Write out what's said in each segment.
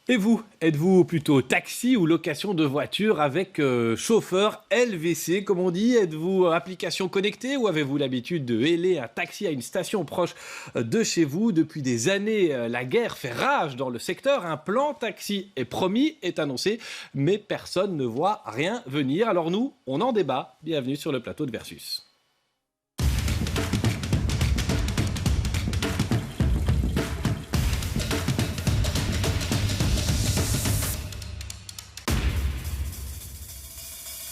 Et vous, êtes-vous plutôt taxi ou location de voiture avec chauffeur LVC, comme on dit? Êtes-vous application connectée ou avez-vous l'habitude de héler un taxi à une station proche de chez vous? Depuis des années, la guerre fait rage dans le secteur. Un plan taxi est promis, est annoncé, mais personne ne voit rien venir. Alors nous, on en débat. Bienvenue sur le plateau de Versus.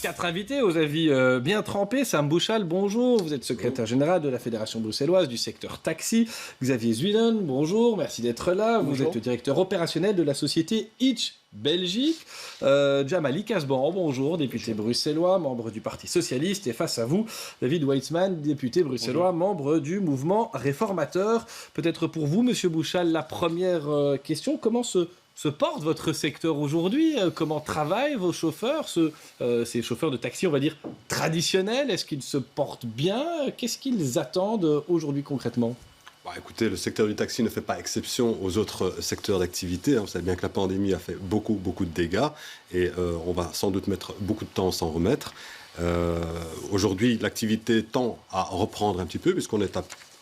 Quatre invités aux avis bien trempés. Sam Bouchal, bonjour. Vous êtes secrétaire général de la Fédération bruxelloise du secteur taxi. Xavier Zuilen, bonjour. Merci d'être là. Bonjour. Vous êtes le directeur opérationnel de la société Hitch Belgique. Djamali Kasban, bonjour, député bruxellois, membre du Parti Socialiste. Et face à vous, David Weitzman, député bruxellois, membre du mouvement réformateur. Peut-être pour vous, monsieur Bouchal, la première question, comment se porte votre secteur aujourd'hui? Comment travaillent vos chauffeurs, ces chauffeurs de taxi, on va dire, traditionnels? Est-ce qu'ils se portent bien? Qu'est-ce qu'ils attendent aujourd'hui concrètement? Écoutez, le secteur du taxi ne fait pas exception aux autres secteurs d'activité. Vous savez bien que la pandémie a fait beaucoup de dégâts et on va sans doute mettre beaucoup de temps à s'en remettre. Aujourd'hui, l'activité tend à reprendre un petit peu puisqu'on est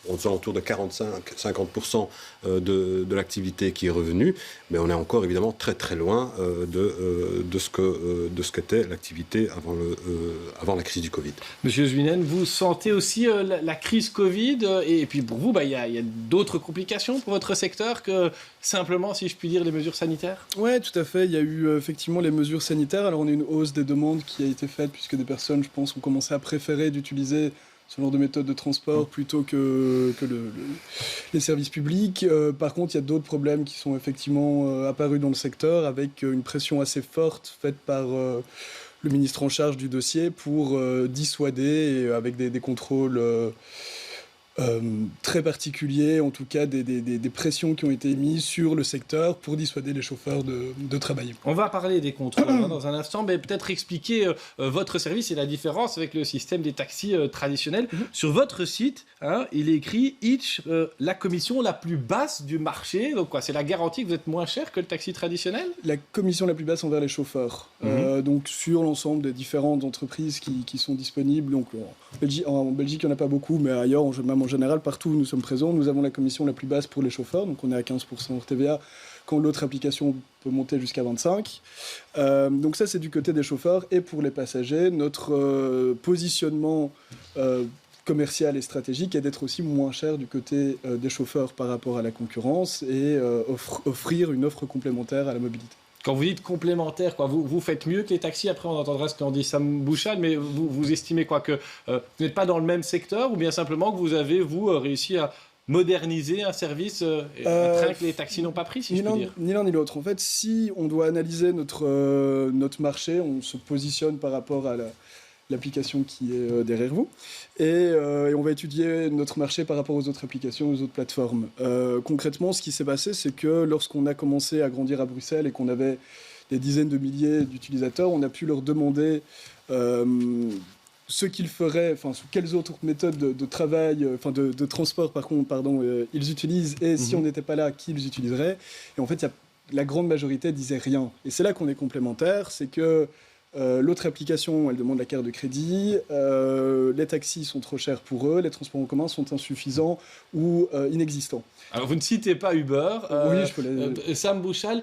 autour de 45-50% de l'activité qui est revenue, mais on est encore évidemment très loin de ce qu'était l'activité avant la crise du Covid. Monsieur Zuinen, vous sentez aussi la crise Covid et puis pour vous, il y a d'autres complications pour votre secteur que simplement, si je puis dire, les mesures sanitaires? Oui, tout à fait. Il y a eu effectivement les mesures sanitaires. Alors on a une hausse des demandes qui a été faite puisque des personnes, je pense, ont commencé à préférer d'utiliser ce genre de méthode de transport plutôt que les services publics. Par contre, il y a d'autres problèmes qui sont effectivement apparus dans le secteur avec une pression assez forte faite par le ministre en charge du dossier pour dissuader, et avec des contrôles très particuliers, en tout cas des pressions qui ont été mises sur le secteur pour dissuader les chauffeurs de travailler. On va parler des contrôles dans un instant, mais peut-être expliquer votre service et la différence avec le système des taxis traditionnels. Sur votre site, il est écrit Hitch, la commission la plus basse du marché. Donc quoi, c'est la garantie que vous êtes moins cher que le taxi traditionnel? La commission la plus basse envers les chauffeurs. Donc sur l'ensemble des différentes entreprises qui sont disponibles. Donc en Belgique, il n'y en a pas beaucoup, mais ailleurs, même en général, partout où nous sommes présents, nous avons la commission la plus basse pour les chauffeurs. Donc on est à 15% hors TVA, quand l'autre application peut monter jusqu'à 25%. Donc ça, c'est du côté des chauffeurs. Et pour les passagers, notre positionnement commercial et stratégique est d'être aussi moins cher du côté des chauffeurs par rapport à la concurrence et offrir une offre complémentaire à la mobilité. Quand vous dites complémentaire, quoi, vous faites mieux que les taxis. Après, on entendra ce qu'en dit Sam Bouchal, mais vous estimez quoi, que vous n'êtes pas dans le même secteur, ou bien simplement que vous avez, réussi à moderniser un service, un train que les taxis n'ont pas pris, si je puis dire? Ni l'un ni l'autre. En fait, si on doit analyser notre marché, on se positionne par rapport à l'application qui est derrière vous. Et on va étudier notre marché par rapport aux autres applications, aux autres plateformes. Concrètement, ce qui s'est passé, c'est que lorsqu'on a commencé à grandir à Bruxelles et qu'on avait des dizaines de milliers d'utilisateurs, on a pu leur demander ce qu'ils feraient, sous quelles autres méthodes de travail, de transport, ils utilisent, et si on n'était pas là, qui ils utiliseraient. Et en fait, la grande majorité disait rien. Et c'est là qu'on est complémentaires, c'est que l'autre application, elle demande la carte de crédit, les taxis sont trop chers pour eux, les transports en commun sont insuffisants ou inexistants. Alors, vous ne citez pas Uber. Oui, je peux Sam Bouchal,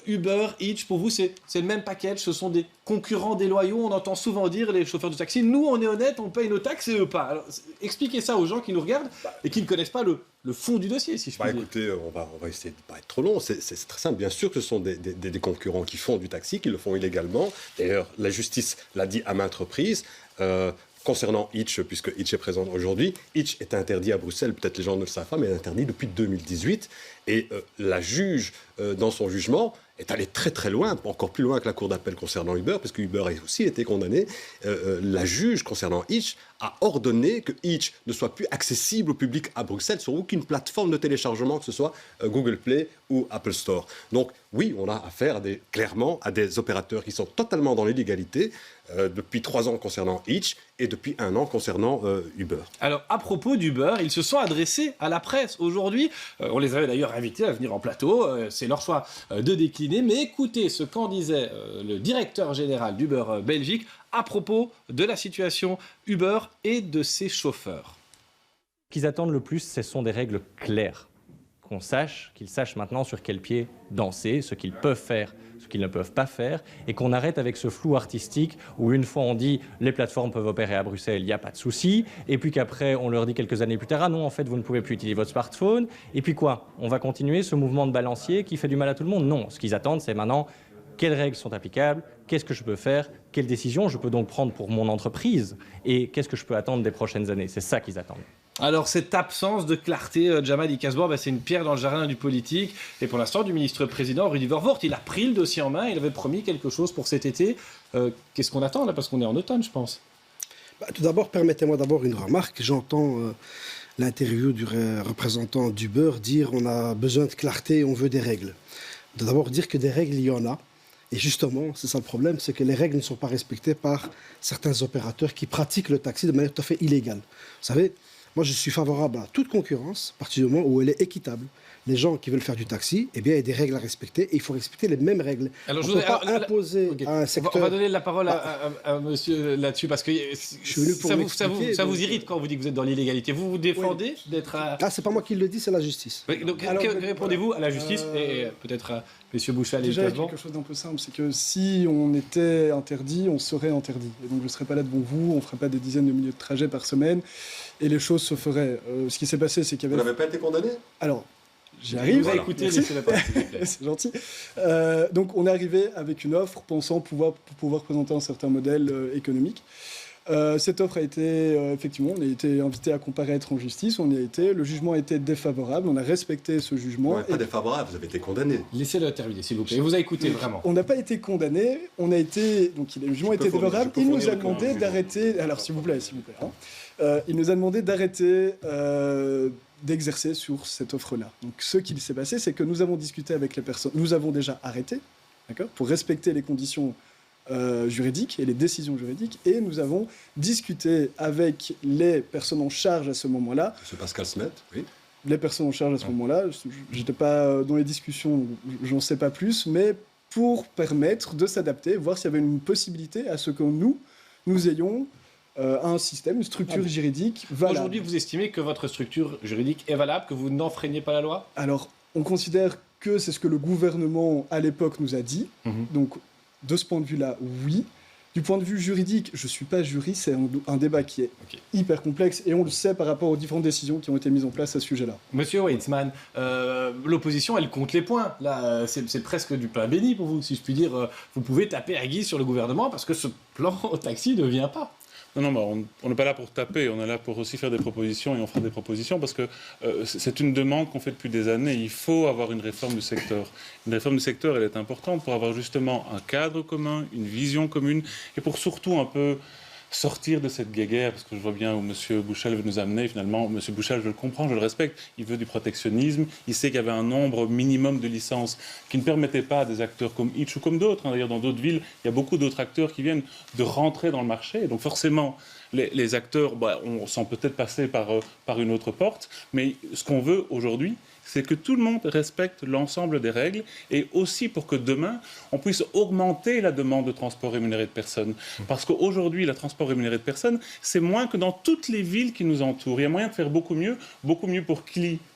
Uber, Hitch, pour vous, c'est le même package, ce sont des concurrents déloyaux. On entend souvent dire, les chauffeurs de taxi, nous, on est honnêtes, on paye nos taxes et eux pas. Alors, expliquez ça aux gens qui nous regardent et qui ne connaissent pas le fond du dossier, si je puis dire. Écoutez, on va essayer de ne pas être trop long. C'est très simple. Bien sûr que ce sont des concurrents qui font du taxi, qui le font illégalement. D'ailleurs, la justice l'a dit à maintes reprises. Concernant Hitch, puisque Hitch est présent aujourd'hui, Hitch est interdit à Bruxelles, peut-être les gens ne le savent pas, mais est interdit depuis 2018. Et la juge, dans son jugement, est allée très loin, encore plus loin que la cour d'appel concernant Uber, parce que Uber a aussi été condamné. La juge, concernant Hitch, a ordonné que Hitch ne soit plus accessible au public à Bruxelles sur aucune plateforme de téléchargement, que ce soit Google Play ou Apple Store. Donc oui, on a affaire clairement à des opérateurs qui sont totalement dans l'illégalité depuis 3 ans concernant Hitch et depuis 1 an concernant Uber. Alors, à propos d'Uber, ils se sont adressés à la presse aujourd'hui. On les avait d'ailleurs invités à venir en plateau. C'est leur choix de décliner. Mais écoutez ce qu'en disait le directeur général d'Uber Belgique à propos de la situation Uber et de ses chauffeurs. Ce qu'ils attendent le plus, ce sont des règles claires. Qu'ils sachent maintenant sur quel pied danser, ce qu'ils peuvent faire, ce qu'ils ne peuvent pas faire, et qu'on arrête avec ce flou artistique où une fois on dit les plateformes peuvent opérer à Bruxelles, il n'y a pas de souci, et puis qu'après on leur dit quelques années plus tard, ah non, en fait vous ne pouvez plus utiliser votre smartphone, et puis quoi? On va continuer ce mouvement de balancier qui fait du mal à tout le monde? Non, ce qu'ils attendent c'est maintenant quelles règles sont applicables, qu'est-ce que je peux faire, quelles décisions je peux donc prendre pour mon entreprise, et qu'est-ce que je peux attendre des prochaines années? C'est ça qu'ils attendent. Alors, cette absence de clarté, Jamal Ikasbour, c'est une pierre dans le jardin du politique. Et pour l'instant, du ministre-président Rudy Verwoerd, il a pris le dossier en main, il avait promis quelque chose pour cet été. Qu'est-ce qu'on attend là? Parce qu'on est en automne, je pense. Tout d'abord, permettez-moi d'abord une remarque. J'entends l'interview du représentant d'Uber dire on a besoin de clarté, on veut des règles. D'abord dire que des règles, il y en a. Et justement, c'est ça le problème, c'est que les règles ne sont pas respectées par certains opérateurs qui pratiquent le taxi de manière tout à fait illégale. Vous savez, moi, je suis favorable à toute concurrence, à partir du moment où elle est équitable. Les gens qui veulent faire du taxi, eh bien, il y a des règles à respecter et il faut respecter les mêmes règles. Alors, on ne peut pas imposer à un secteur... On va donner la parole à monsieur là-dessus, parce que ça vous irrite quand on vous dit que vous êtes dans l'illégalité. Vous vous défendez d'être à... Ah, c'est pas moi qui le dis, c'est la justice. Oui, donc, répondez-vous à la justice et peut-être à monsieur Bouchal et Déjà, il y a Ikasbour. quelque chose d'un peu simple, c'est que si on était interdit, on serait interdit. Et donc je ne serais pas là devant vous, on ne ferait pas des dizaines de milliers de trajets par semaine, et les choses se feraient. Ce qui s'est passé, c'est qu'il y avait... Vous n'avez pas été condamné? Alors, j'y arrive. Vous avez écouté, laissez la parole, s'il vous plaît. C'est gentil. Donc on est arrivé avec une offre pensant pouvoir présenter un certain modèle économique. Cette offre a été, effectivement, on a été invité à comparaître en justice, on y a été, le jugement a été défavorable, on a respecté ce jugement. Pas défavorable, vous avez été condamné. Laissez-le terminer, s'il vous plaît. Vous avez écouté, vraiment. On n'a pas été condamné, on a été, donc le jugement a été défavorable, il nous a demandé d'arrêter, alors s'il vous plaît, il nous a demandé d'arrêter d'exercer sur cette offre-là. Donc ce qui s'est passé, c'est que nous avons discuté avec les personnes, nous avons déjà arrêté, d'accord, pour respecter les conditions juridiques et les décisions juridiques, et nous avons discuté avec les personnes en charge à ce moment-là. Monsieur Pascal Smet, oui. Les personnes en charge à ce moment-là, je n'étais pas dans les discussions, j'en sais pas plus, mais pour permettre de s'adapter, voir s'il y avait une possibilité à ce que nous ayons un système, une structure juridique valable. Aujourd'hui, vous estimez que votre structure juridique est valable, que vous n'enfreignez pas la loi? Alors, on considère que c'est ce que le gouvernement, à l'époque, nous a dit. Donc, de ce point de vue-là, oui. Du point de vue juridique, je ne suis pas juriste, c'est un débat qui est hyper complexe, et on le sait par rapport aux différentes décisions qui ont été mises en place à ce sujet-là. Monsieur Weitzman, l'opposition, elle compte les points. Là, c'est presque du pain béni pour vous, si je puis dire. Vous pouvez taper à guise sur le gouvernement, parce que ce plan au taxi ne vient pas. Non, on n'est pas là pour taper, on est là pour aussi faire des propositions, et on fera des propositions parce que c'est une demande qu'on fait depuis des années. Il faut avoir une réforme du secteur. Une réforme du secteur, elle est importante pour avoir justement un cadre commun, une vision commune, et pour surtout un peu sortir de cette guéguerre, parce que je vois bien où M. Bouchal veut nous amener. Finalement, M. Bouchal, je le comprends, je le respecte, il veut du protectionnisme, il sait qu'il y avait un nombre minimum de licences qui ne permettait pas à des acteurs comme Hitch ou comme d'autres. D'ailleurs, dans d'autres villes, il y a beaucoup d'autres acteurs qui viennent de rentrer dans le marché. Donc forcément, les acteurs, on sent peut-être passer par une autre porte, mais ce qu'on veut aujourd'hui, c'est que tout le monde respecte l'ensemble des règles, et aussi pour que demain, on puisse augmenter la demande de transport rémunéré de personnes. Parce qu'aujourd'hui, le transport rémunéré de personnes, c'est moins que dans toutes les villes qui nous entourent. Il y a moyen de faire beaucoup mieux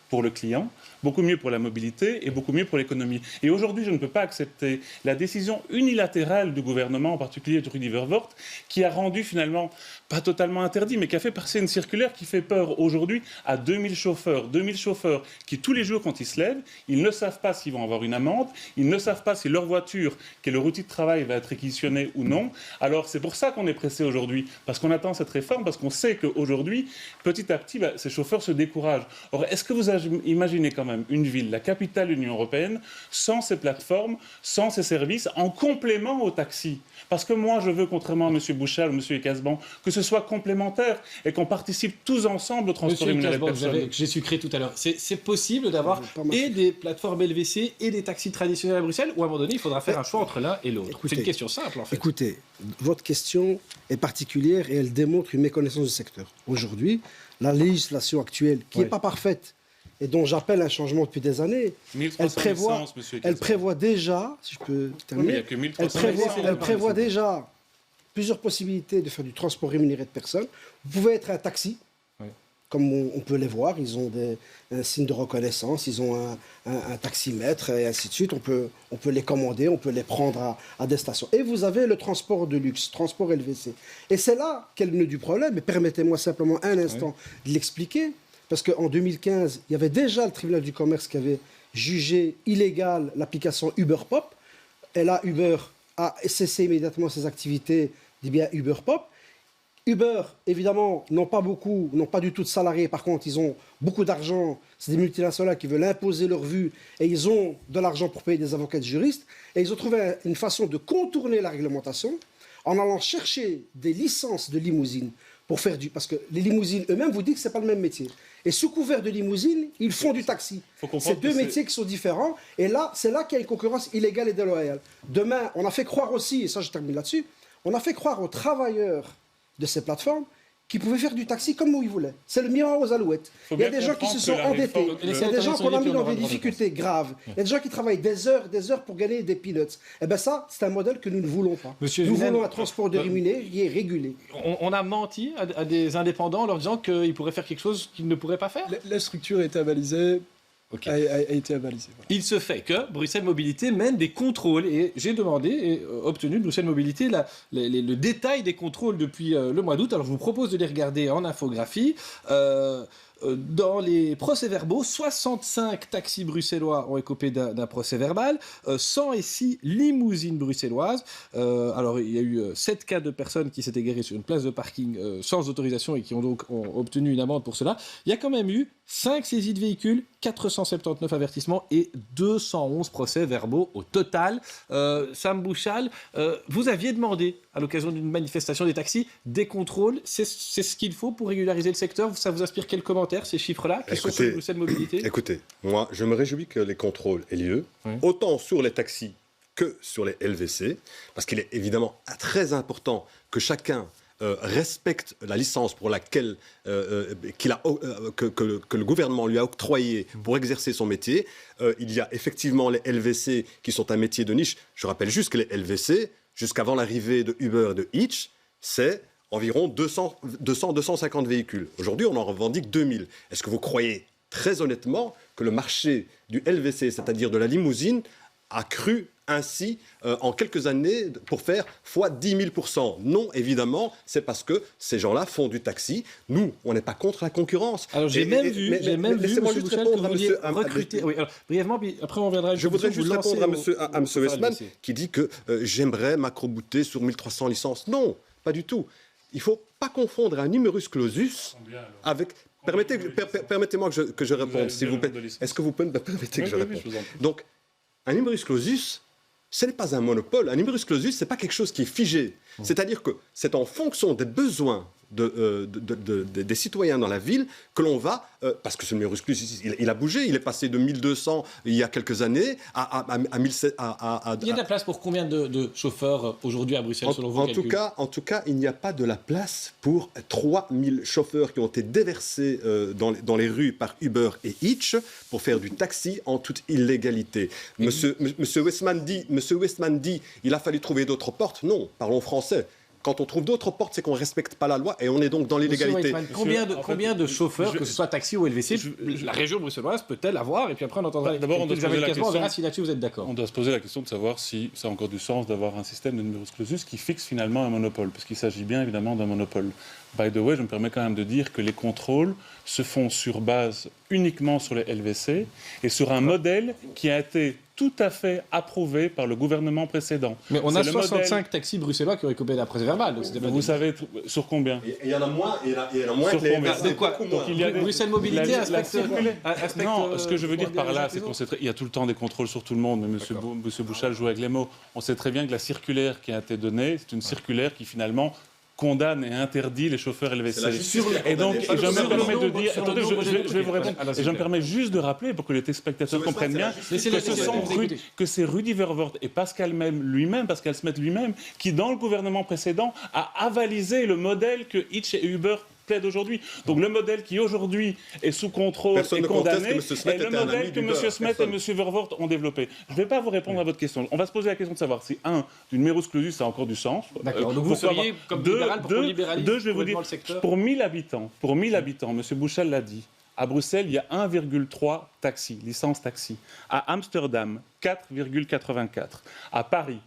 pour le client, beaucoup mieux pour la mobilité et beaucoup mieux pour l'économie. Et aujourd'hui, je ne peux pas accepter la décision unilatérale du gouvernement, en particulier de Rudy Verwoerd, qui a rendu finalement, pas totalement interdit, mais qui a fait passer une circulaire qui fait peur aujourd'hui à 2000 chauffeurs. 2000 chauffeurs qui, tous les jours, quand ils se lèvent, ils ne savent pas s'ils vont avoir une amende, ils ne savent pas si leur voiture, qui est leur outil de travail, va être réquisitionnée ou non. Alors, c'est pour ça qu'on est pressé aujourd'hui, parce qu'on attend cette réforme, parce qu'on sait qu'aujourd'hui, petit à petit, ces chauffeurs se découragent. Or, est-ce que vous avez imaginez quand même une ville, la capitale de l'Union européenne, sans ces plateformes, sans ces services, en complément au taxi. Parce que moi, je veux, contrairement à M. Bouchal ou M. Casban, que ce soit complémentaire et qu'on participe tous ensemble au transport rémunéré de personnes. J'ai sucré tout à l'heure. C'est possible d'avoir et des plateformes LVC et des taxis traditionnels à Bruxelles, ou à un moment donné, il faudra faire un choix entre l'un et l'autre. C'est une question simple, en fait. Écoutez, votre question est particulière et elle démontre une méconnaissance du secteur. Aujourd'hui, la législation actuelle, qui n'est pas parfaite et dont j'appelle un changement depuis des années, elle prévoit déjà, si je peux terminer, elle prévoit déjà plusieurs possibilités de faire du transport rémunéré de personnes. Vous pouvez être un taxi, comme on peut les voir, ils ont un signe de reconnaissance, ils ont un taximètre et ainsi de suite. On peut les commander, on peut les prendre à des stations. Et vous avez le transport de luxe, transport LVC. Et c'est là qu'est le nœud du problème. Et permettez-moi simplement un instant de l'expliquer. Parce qu'en 2015, il y avait déjà le tribunal du commerce qui avait jugé illégale l'application Uber Pop. Et là, Uber a cessé immédiatement ses activités des biens Uber Pop. Uber, évidemment, n'ont pas du tout de salariés. Par contre, ils ont beaucoup d'argent. C'est des multinationales qui veulent imposer leur vue. Et ils ont de l'argent pour payer des avocats et des juristes. Et ils ont trouvé une façon de contourner la réglementation en allant chercher des licences de limousine pour faire du... Parce que les limousines eux-mêmes vous disent que ce n'est pas le même métier. Et sous couvert de limousine, ils font du taxi. C'est deux métiers qui sont différents. Et là, c'est là qu'il y a une concurrence illégale et déloyale. Demain, on a fait croire aussi, et ça je termine là-dessus, on a fait croire aux travailleurs de ces plateformes qui pouvaient faire du taxi comme ils voulaient. C'est le miroir aux alouettes. Il y a des gens qui se sont endettés. Il y a des gens qu'on a mis dans des difficultés graves. Il y a des gens qui travaillent des heures pour gagner des peanuts. Eh bien ça, c'est un modèle que nous ne voulons pas. Nous voulons un transport de rémunéré qui est régulé. On a menti à des indépendants en leur disant qu'ils pourraient faire quelque chose qu'ils ne pourraient pas faire. La structure est avalisée. A été avalisé. Voilà. Il se fait que Bruxelles Mobilité mène des contrôles et j'ai demandé et obtenu de Bruxelles Mobilité le détail des contrôles depuis le mois d'août. Alors je vous propose de les regarder en infographie. Dans les procès-verbaux, 65 taxis bruxellois ont écopé d'un procès-verbal, 106 limousines bruxelloises. Alors, il y a eu 7 cas de personnes qui s'étaient garées sur une place de parking sans autorisation et qui ont obtenu une amende pour cela. Il y a quand même eu 5 saisies de véhicules, 479 avertissements et 211 procès-verbaux au total. Sam Bouchal, vous aviez demandé, à l'occasion d'une manifestation des taxis, des contrôles. C'est ce qu'il faut pour régulariser le secteur. Ça vous inspire quel commentaire, ces chiffres-là, qui sont sur Bruxelles Mobilité? Écoutez, moi, je me réjouis que les contrôles aient lieu, autant sur les taxis que sur les LVC, parce qu'il est évidemment très important que chacun respecte la licence pour laquelle que le gouvernement lui a octroyée pour exercer son métier. Il y a effectivement les LVC qui sont un métier de niche. Je rappelle juste que les LVC, jusqu'avant l'arrivée de Uber et de Hitch, c'est environ 200-250 véhicules. Aujourd'hui, on en revendique 2000. Est-ce que vous croyez très honnêtement que le marché du LVC, c'est-à-dire de la limousine, a cru ainsi en quelques années pour faire fois 10 000%? Non, évidemment, c'est parce que ces gens-là font du taxi. Nous, on n'est pas contre la concurrence. Alors j'ai même vu, laissez-moi juste répondre à monsieur... Oui, alors, brièvement, puis après on reviendra... Je voudrais juste répondre à monsieur Westman qui dit que j'aimerais macro-bouter sur 1300 licences. Non, pas du tout. Il ne faut pas confondre un numerus clausus avec... Permettez-moi que je réponde, s'il vous plaît. Est-ce que vous pouvez me permettre que je réponde? Donc, un numerus clausus, ce n'est pas un monopole. Un numerus clausus, ce n'est pas quelque chose qui est figé. C'est-à-dire que c'est en fonction des besoins des citoyens dans la ville que l'on va, parce que ce numerus clausus, il a bougé, il est passé de 1200 il y a quelques années à 1700. Il y a de la place pour combien de chauffeurs aujourd'hui à Bruxelles, selon vos calculs? En tout cas, il n'y a pas de la place pour 3000 chauffeurs qui ont été déversés dans les rues par Uber et Hitch pour faire du taxi en toute illégalité. Monsieur Westman dit il a fallu trouver d'autres portes. Non, parlons français. Quand on trouve d'autres portes, c'est qu'on ne respecte pas la loi et on est donc dans l'illégalité. Combien de chauffeurs, que ce soit taxi ou LVC, la région bruxelloise peut-elle avoir? Et puis après, on entendra... D'abord, on verra si là-dessus vous êtes d'accord. On doit se poser la question de savoir si ça a encore du sens d'avoir un système de numerus clausus qui fixe finalement un monopole, parce qu'il s'agit bien évidemment d'un monopole. By the way, je me permets quand même de dire que les contrôles se font sur base uniquement sur les LVC et sur un modèle qui a été tout à fait approuvé par le gouvernement précédent. Mais on a C'est le 65 modèle- taxis bruxellois qui auraient coupé la presse verbale. Donc c'était pas Vous savez sur combien? Et il y en a moins, et il y en a moins Sur que les combien? LVC, de quoi beaucoup moins. Il y a des- Bruxelles Mobilité la inspecte Non, ce que je veux dire par là, c'est qu'on qu'on sait il y a tout le temps des contrôles sur tout le monde, mais Monsieur Bouchal joue avec les mots. On sait très bien que la circulaire qui a été donnée, c'est une circulaire qui finalement condamne et interdit les chauffeurs LVC. C'est la justice qui a Et donc, condamné. je me Sur le permets de nombre, dire, sur le attendez, nombre, je vais vous répondre, alors, et je me permets juste de rappeler pour que les téléspectateurs Sur le comprennent stade, bien c'est la justice. que c'est Rudy Verwoerd et Pascal Smets lui-même, qui dans le gouvernement précédent a avalisé le modèle que Hitch et Uber plaident aujourd'hui. Donc le modèle qui aujourd'hui est sous contrôle Personne et ne conteste condamné que M. Smet est le était un modèle ami que M. d'Uber. Smet et Personne. M. Verwoerd ont développé. Je ne vais pas vous répondre à votre question. On va se poser la question de savoir si, un, du numerus clausus, ça a encore du sens. D'accord, donc vous Pourquoi seriez, avoir- comme Deux, libéral, pour deux, qu'on libéralise deux, je vais vous dire, complètement le secteur. pour 1000 habitants, M. Bouchal l'a dit, à Bruxelles, il y a 1,3 taxis, licence taxi. À Amsterdam, 4,84. À Paris,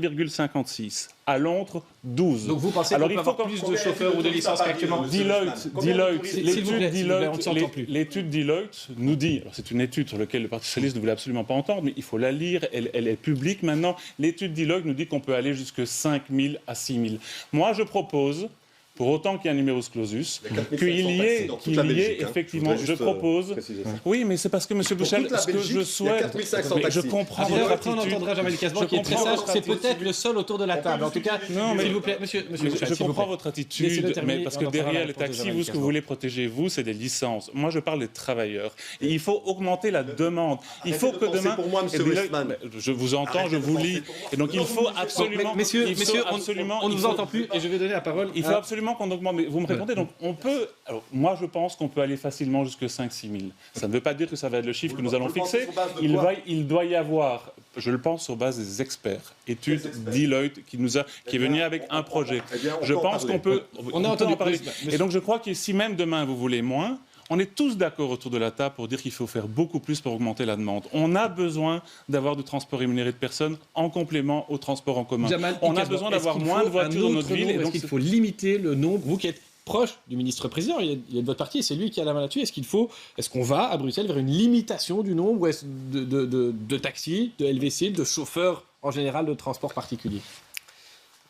5,56. À Londres, 12. Donc vous pensez Alors, qu'il il faut faut avoir qu'on- plus de chauffeurs ou de licences qu'actuellement Deloitte, S'il vous plaît, on ne s'entend plus. l'étude Deloitte nous dit, alors c'est une étude sur laquelle le Parti socialiste ne voulait absolument pas entendre, mais il faut la lire, elle est publique maintenant. L'étude Deloitte nous dit qu'on peut aller jusque 5 000 à 6 000. Moi, je propose, pour autant qu'il y ait un numerus clausus, Il y a 4 500 qu'il y ait, taxis dans toute la Belgique, hein. effectivement, Je je voudrais juste, propose... préciser ça. Oui, mais c'est parce que M. Bouchal, toute la ce que Belgique, je il y a souhaite... 4 500 Mais je taxis. comprends Après, votre après, on attitude. entendra Jamel Casbah Je qui est très comprends sage. votre C'est attitude. peut-être le seul autour de la table. En tout cas, Non, mais- s'il vous plaît, monsieur Je Bouchal, s'il vous comprends plaît. votre Laissez-le attitude, terminer, mais parce on que entendra la derrière les réponse de taxis, Jamel vous, ce que vous Casbah. voulez protéger, vous, c'est des licences. Moi, je parle des travailleurs. Et il faut augmenter la demande. Il faut de que penser demain... pour moi, monsieur et Deloitte- Westman. Je vous entends, Arrêtez je de vous penser lis. pour moi. Et donc, il faut absolument... Messieurs, il faut messieurs, absolument- on ne il vous faut- entend plus et je vais donner la parole. Il faut absolument qu'on augmente. Mais vous me répondez, donc on peut. Alors, moi, je pense qu'on peut aller facilement jusque 5-6 000. Ça ne veut pas dire que ça va être le chiffre que nous allons Vous le pensez fixer. sur base de quoi Il doit y avoir, je le pense, sur base des experts. Études Deloitte qui est venu avec un projet. Eh bien, on Je peut en pense parler. qu'on peut. On a peut entendu en parler. monsieur- Et donc, je crois que si même demain vous voulez moins. On est tous d'accord autour de la table pour dire qu'il faut faire beaucoup plus pour augmenter la demande. On a besoin d'avoir du transport rémunéré de personnes en complément au transport en commun. Jamal On a Casbah, besoin est-ce d'avoir qu'il moins faut de voitures dans un notre autre ville. nombre Et Est-ce donc, qu'il faut limiter le nombre, vous qui êtes proche du ministre-président, il est de votre parti et c'est lui qui a la main là-dessus, est-ce qu'on va à Bruxelles vers une limitation du nombre de taxis, de LVC, de chauffeurs en général de transport particulier?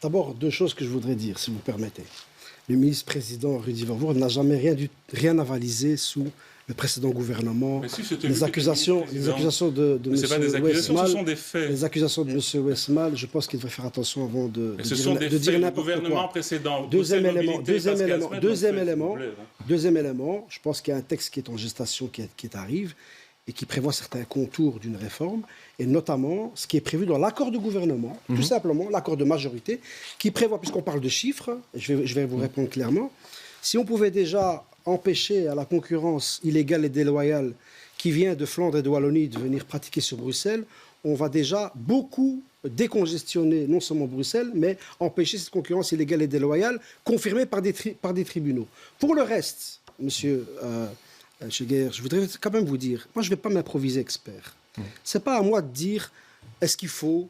D'abord, deux choses que je voudrais dire, si vous permettez. Le ministre-président Rudy Verwoerd n'a jamais rien avalisé sous le précédent gouvernement. Mais si, c'était lui Les qui était accusations de Mais ce M. pas des accusations, ce Westmal, sont des faits. les accusations de M. Westmal, je pense qu'il devrait faire attention avant de Mais ce dire, sont des de dire faits du n'importe gouvernement quoi. précédent. Deuxième Bruxelles élément, Mobilité, deuxième Pascal élément, Smet, deuxième donc, s'il élément. vous plaît, hein. Deuxième élément, je pense qu'il y a un texte qui est en gestation, qui arrive, et qui prévoit certains contours d'une réforme, et notamment ce qui est prévu dans l'accord de gouvernement, tout simplement, l'accord de majorité, qui prévoit, puisqu'on parle de chiffres, je vais vous répondre clairement, si on pouvait déjà empêcher à la concurrence illégale et déloyale qui vient de Flandre et de Wallonie de venir pratiquer sur Bruxelles, on va déjà beaucoup décongestionner non seulement Bruxelles, mais empêcher cette concurrence illégale et déloyale confirmée par des tribunaux. Pour le reste, monsieur Cheguer, je voudrais quand même vous dire, moi je ne vais pas m'improviser expert. C'est pas à moi de dire est-ce qu'il faut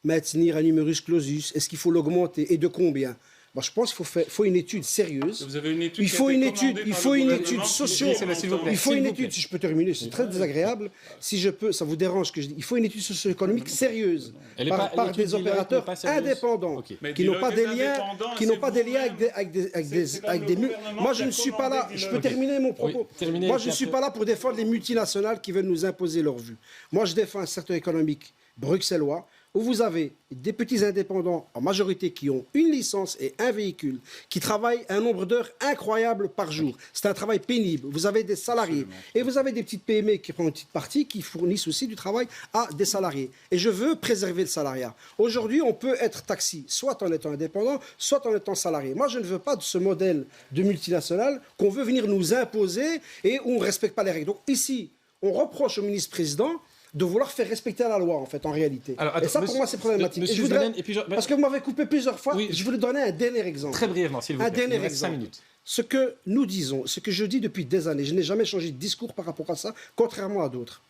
maintenir un numerus clausus, est-ce qu'il faut l'augmenter et de combien. Moi, je pense qu'il faut une étude sérieuse. Vous avez une étude Il qui a faut été une étude, commandée il par faut le une gouvernement étude qui socio. dit s'il vous plaît. Il faut S'il une vous étude, plaît. si je peux terminer, c'est très désagréable. Si je peux, ça vous dérange que je dis. Il faut une étude socio-économique sérieuse Elle est par pas- des l'étude Deloitte opérateurs n'est pas sérieuse. indépendants Ok. Mais qui n'ont pas Deloitte des est liens, indépendant, qui et n'ont c'est pas des liens vous-même. C'est quand même le des gouvernement Moi, qui je a ne suis pas commandé là. Je Deloitte. peux terminer mon propos. Oui, terminez, Moi, et je puis ne suis après- pas là pour défendre les multinationales qui veulent nous imposer leur vue. Moi, je défends un secteur économique bruxellois où vous avez des petits indépendants en majorité qui ont une licence et un véhicule, qui travaillent un nombre d'heures incroyable par jour. C'est un travail pénible. Vous avez des salariés. Et vous avez des petites PME qui prennent une petite partie, qui fournissent aussi du travail à des salariés. Et je veux préserver le salariat. Aujourd'hui, on peut être taxi, soit en étant indépendant, soit en étant salarié. Moi, je ne veux pas de ce modèle de multinationale qu'on veut venir nous imposer et où on ne respecte pas les règles. Donc ici, on reproche au ministre-président de vouloir faire respecter la loi, en fait, en réalité. Alors, et attends, ça, pour monsieur- moi, c'est problématique. monsieur Et je voudrais- Zelen, et puis parce que vous m'avez coupé plusieurs fois, Oui. je voulais donner un dernier exemple. Très brièvement, s'il vous Un plaît. Il dernier nous reste 5 exemple. minutes. Ce que nous disons, ce que je dis depuis des années, je n'ai jamais changé de discours par rapport à ça, contrairement à d'autres.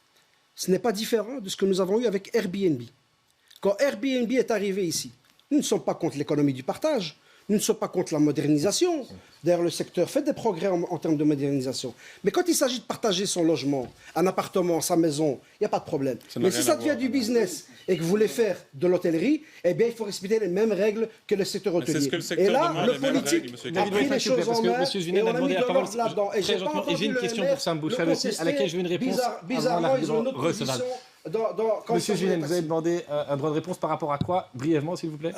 Ce n'est pas différent de ce que nous avons eu avec Airbnb. Quand Airbnb est arrivé ici, nous ne sommes pas contre l'économie du partage. nous ne sommes pas contre la modernisation. D'ailleurs, le secteur fait des progrès en termes de modernisation. Mais quand il s'agit de partager son logement, un appartement, sa maison, il n'y a pas de problème. Mais si ça devient du business et que vous voulez faire de l'hôtellerie, eh bien, il faut respecter les mêmes règles que le secteur hôtelier. Et là, le politique a pris les choses en main et on a mis de l'ordre là-dedans. Et j'ai une question pour Sam Bouchal aussi, à laquelle je veux une réponse. Bizarrement, ils ont une autre position. Monsieur Julien, vous avez demandé un droit de réponse par rapport à quoi, brièvement, s'il vous plaît?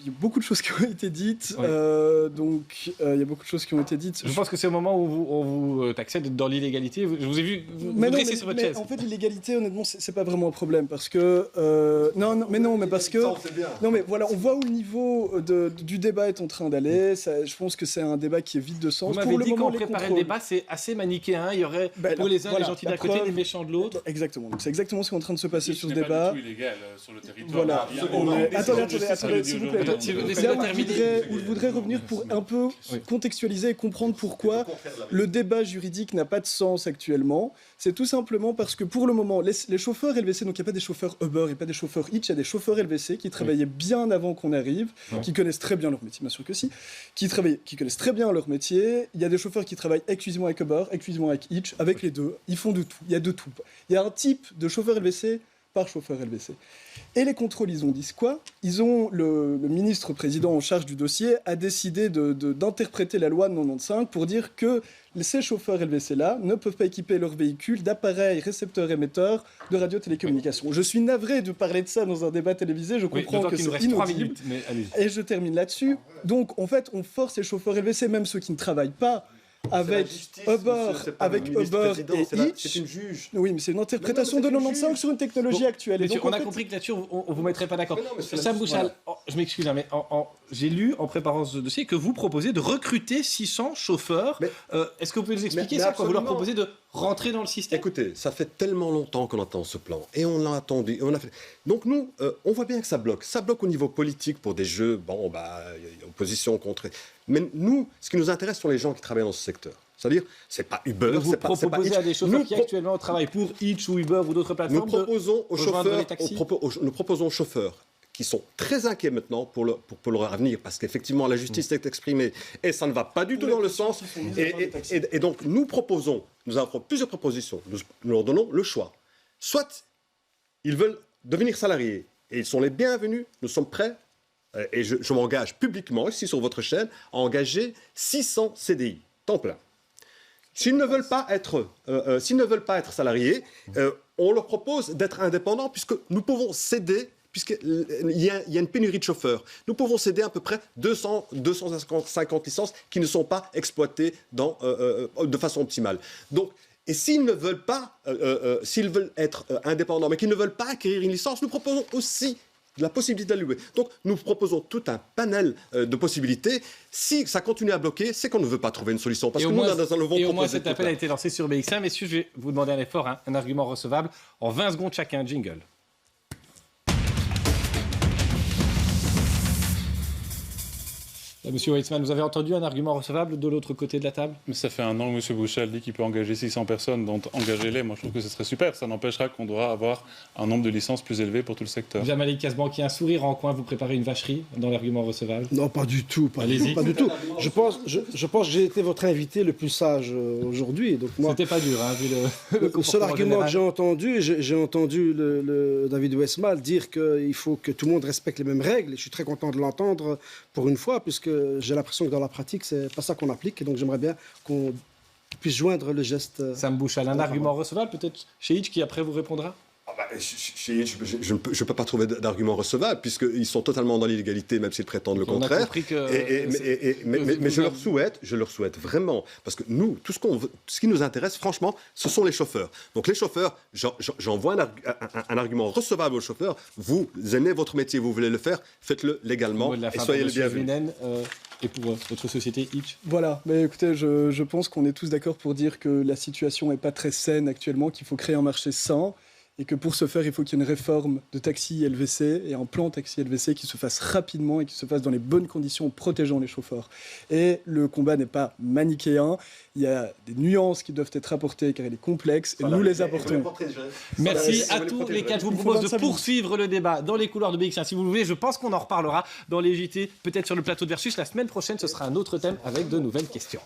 Il y a beaucoup de choses qui ont été dites. Oui. Il y a beaucoup de choses qui ont été dites. Je pense que c'est au moment où on vous taxait d'être dans l'illégalité. Je vous ai vu vous dresser sur votre chaise. En fait, l'illégalité, honnêtement, c'est pas vraiment un problème parce que non, mais voilà, on voit où le niveau du débat est en train d'aller. Je pense que c'est un débat qui est vide de sens. Vous m'avez dit quand on préparait le débat, c'est assez manichéen. Il y aurait pour les uns les gentils d'un côté, les méchants de l'autre. Exactement. Donc c'est exactement ce qui est en train de se passer sur ce débat. Pas du tout illégal sur le territoire. Voilà. Attendez, s'il vous plaît. Je voudrais revenir pour un peu contextualiser et comprendre pourquoi le débat juridique n'a pas de sens actuellement. C'est tout simplement parce que pour le moment, les chauffeurs LVC, donc il n'y a pas des chauffeurs Uber, il n'y a pas des chauffeurs Hitch, il y a des chauffeurs LVC qui travaillaient bien avant qu'on arrive, qui connaissent très bien leur métier, bien sûr que si, qui connaissent très bien leur métier. Il y a des chauffeurs qui travaillent exclusivement avec Uber, exclusivement avec Hitch, avec les deux. Ils font de tout. Il y a de tout. Il y a un type de chauffeur LVC par chauffeur LVC. Et les contrôles, ils ont dit quoi? Ils ont, le ministre président en charge du dossier a décidé d'interpréter la loi de 95 pour dire que ces chauffeurs LVC-là ne peuvent pas équiper leur véhicule d'appareils récepteurs-émetteurs de radio-télécommunication. Je suis navré de parler de ça dans un débat télévisé, je comprends que c'est inaudible. Et je termine là-dessus. Donc, en fait, on force les chauffeurs LVC, même ceux qui ne travaillent pas, avec Uber et Hitch. C'est une juge. Oui, mais c'est une interprétation de 95 sur une technologie actuelle. Et donc, on a compris que là-dessus, on vous mettrait pas d'accord. Sam Bouchal, je m'excuse, mais j'ai lu en préparant ce dossier que vous proposez de recruter 600 chauffeurs. Est-ce que vous pouvez nous expliquer ça, quoi? Vous leur proposez de rentrer dans le système? Écoutez, ça fait tellement longtemps qu'on attend ce plan. Et on l'a attendu. Donc nous, on voit bien que ça bloque. Ça bloque au niveau politique pour des jeux, opposition contre... Mais nous, ce qui nous intéresse sont les gens qui travaillent dans ce secteur. C'est-à-dire, c'est pas Uber, vous c'est pas Hitch. Vous proposez à des chauffeurs qui actuellement travaillent pour Hitch ou Uber ou d'autres plateformes. Nous proposons aux chauffeurs qui sont très inquiets maintenant pour leur avenir, parce qu'effectivement la justice s'est exprimée et ça ne va pas du tout dans le sens. Et donc nous avons plusieurs propositions. Nous leur donnons le choix. Soit ils veulent devenir salariés et ils sont les bienvenus. Nous sommes prêts. Et je m'engage publiquement, ici sur votre chaîne, à engager 600 CDI, temps plein. S'ils ne veulent pas être salariés, on leur propose d'être indépendants, puisque nous pouvons céder, puisqu'il y a une pénurie de chauffeurs. Nous pouvons céder à peu près 250 licences qui ne sont pas exploitées de façon optimale. Donc, et s'ils ne veulent pas, s'ils veulent être indépendants, mais qu'ils ne veulent pas acquérir une licence, nous proposons aussi la possibilité d'allouer. Donc, nous proposons tout un panel de possibilités. Si ça continue à bloquer, c'est qu'on ne veut pas trouver une solution. Parce que nous, au moins, cet appel a été lancé sur BX1. Messieurs, je vais vous demander un effort, un argument recevable. En 20 secondes chacun, jingle. Monsieur Weitzman, vous avez entendu un argument recevable de l'autre côté de la table? Mais ça fait un an que M. Bouchal dit qu'il peut engager 600 personnes, donc engagez-les. Moi, je trouve que ce serait super. Ça n'empêchera qu'on doit avoir un nombre de licences plus élevé pour tout le secteur. Jamalik Kasbanki, un sourire en coin, vous préparez une vacherie dans l'argument recevable? Non, pas du tout. Allez-y. Pas du tout. Je pense que j'ai été votre invité le plus sage aujourd'hui. C'était pas dur, vu le seul argument que j'ai entendu, le David Westmal dire qu'il faut que tout le monde respecte les mêmes règles. Et je suis très content de l'entendre pour une fois, puisque j'ai l'impression que dans la pratique, c'est pas ça qu'on applique. Et donc, j'aimerais bien qu'on puisse joindre le geste. Sam Bouchal, un argument recevable, peut-être chez Hitch, qui après vous répondra? Chez Hitch, je ne peux pas trouver d'argument recevable, puisqu'ils sont totalement dans l'illégalité, même s'ils prétendent le contraire. Mais je leur souhaite vraiment, parce que nous, ce qui nous intéresse, franchement, ce sont les chauffeurs. Donc les chauffeurs, j'envoie un argument recevable aux chauffeurs. Vous aimez votre métier, vous voulez le faire, faites-le légalement et soyez le bienvenu. Et pour votre société Hitch? Voilà, mais écoutez, je pense qu'on est tous d'accord pour dire que la situation n'est pas très saine actuellement, qu'il faut créer un marché sain et que pour ce faire, il faut qu'il y ait une réforme de taxi LVC et un plan taxi LVC qui se fasse rapidement et qui se fasse dans les bonnes conditions, protégeant les chauffeurs. Et le combat n'est pas manichéen, il y a des nuances qui doivent être apportées car il est complexe, et nous les apportons. Merci à tous les quatre. Je vous propose de poursuivre le débat dans les couloirs de BX1 si vous le voulez. Je pense qu'on en reparlera dans les JT, peut-être sur le plateau de Versus. La semaine prochaine, ce sera un autre thème avec de nouvelles questions.